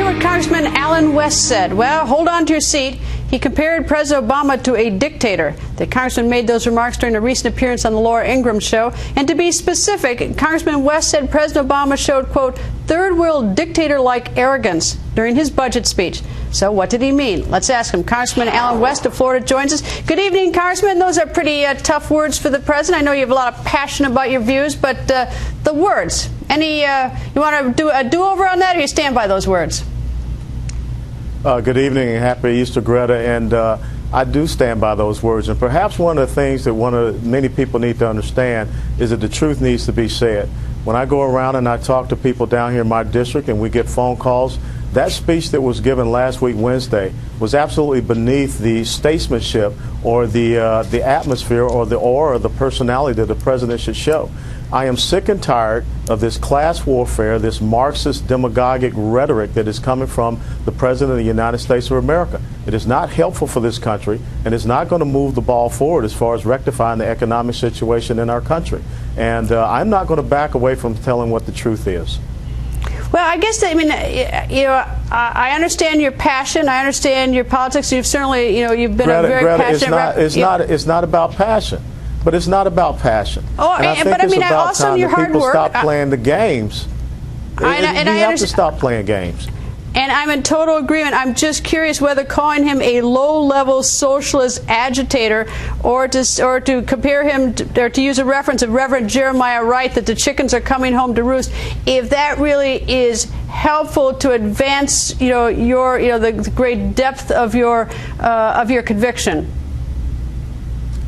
what Congressman Alan West said. Well, hold on to your seat. He compared President Obama to a dictator. The congressman made those remarks during a recent appearance on the Laura Ingraham show. And to be specific, Congressman West said President Obama showed, quote, third world dictator-like arrogance during his budget speech. So what did he mean? Let's ask him. Congressman Alan West of Florida joins us. Good evening, Congressman. Those are pretty tough words for the president. I know you have a lot of passion about your views, but the words, you want to do a do-over on that, or you stand by those words? Good evening and happy Easter, Greta. And I do stand by those words. And perhaps one of the things that many people need to understand is that the truth needs to be said. When I go around and I talk to people down here in my district and we get phone calls, that speech that was given last week, Wednesday, was absolutely beneath the statesmanship or the atmosphere or the aura or the personality that the president should show. I am sick and tired of this class warfare, this Marxist demagogic rhetoric that is coming from the President of the United States of America. It is not helpful for this country, and it's not going to move the ball forward as far as rectifying the economic situation in our country. And I'm not going to back away from telling what the truth is. Well, I guess I understand your passion. I understand your politics. You've certainly, you've been a very passionate. It's not about passion. But it's not about passion. Oh, and I think but it's about also time your that hard people work. stop playing the games. We have to stop playing games. And I'm in total agreement. I'm just curious whether calling him a low-level socialist agitator, or to compare him, or to use a reference of Reverend Jeremiah Wright, that the chickens are coming home to roost, if that really is helpful to advance, the great depth of your conviction.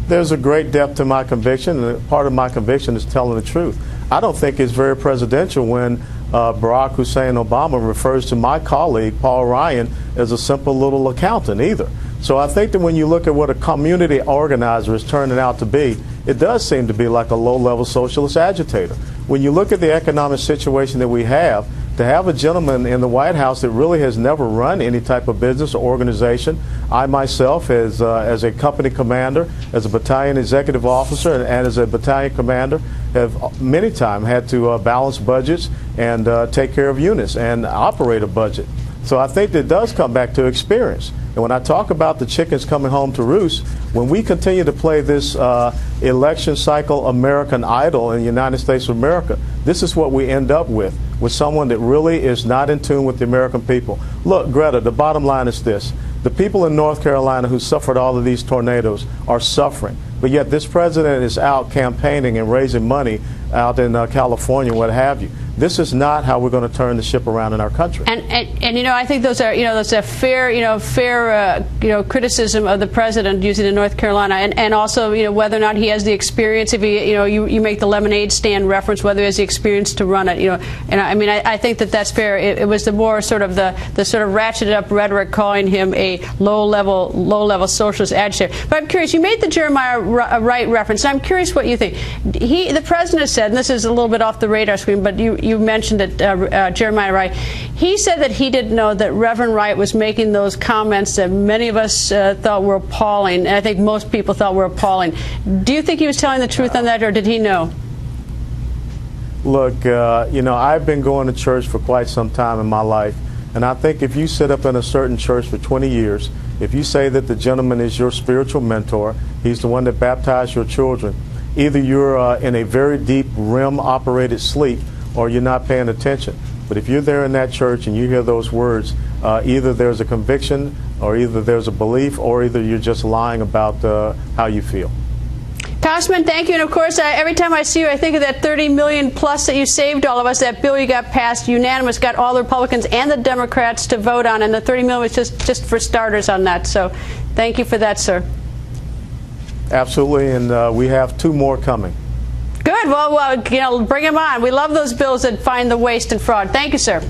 There's a great depth to my conviction, and part of my conviction is telling the truth. I don't think it's very presidential when Barack Hussein Obama refers to my colleague, Paul Ryan, as a simple little accountant either. So I think that when you look at what a community organizer is turning out to be, it does seem to be like a low-level socialist agitator. When you look at the economic situation that we have, to have a gentleman in the White House that really has never run any type of business or organization, I myself, as a company commander, as a battalion executive officer, and as a battalion commander, have many times had to balance budgets and take care of units and operate a budget. So I think that it does come back to experience. And when I talk about the chickens coming home to roost, when we continue to play this election cycle American Idol in the United States of America, this is what we end up with someone that really is not in tune with the American people. Look, Greta, the bottom line is this. The people in North Carolina who suffered all of these tornadoes are suffering. But yet this president is out campaigning and raising money out in California, what have you. This is not how we're going to turn the ship around in our country. And I think those are fair criticism of the president using in North Carolina, and also whether or not he has the experience. If he you make the lemonade stand reference, whether he has the experience to run it. And I think that's fair. It was the more sort of the sort of ratcheted up rhetoric calling him a low level socialist agitator. But I'm curious. You made the Jeremiah Wright reference. And I'm curious what you think. The president said, and this is a little bit off the radar screen, but you mentioned it, Jeremiah Wright. He said that he didn't know that Reverend Wright was making those comments that many of us thought were appalling, and I think most people thought were appalling. Do you think he was telling the truth on that, or did he know? Look, I've been going to church for quite some time in my life, and I think if you sit up in a certain church for 20 years, if you say that the gentleman is your spiritual mentor, he's the one that baptized your children, either you're in a very deep REM-operated sleep or you're not paying attention. But if you're there in that church and you hear those words, either there's a conviction, or either there's a belief, or either you're just lying about how you feel. Congressman, thank you. And of course, every time I see you, I think of that 30 million plus that you saved all of us. That bill you got passed unanimous, got all the Republicans and the Democrats to vote on, and the 30 million was just for starters on that. So thank you for that, sir. Absolutely, and we have 2 more coming. Good. Well, bring them on. We love those bills that find the waste and fraud. Thank you, sir.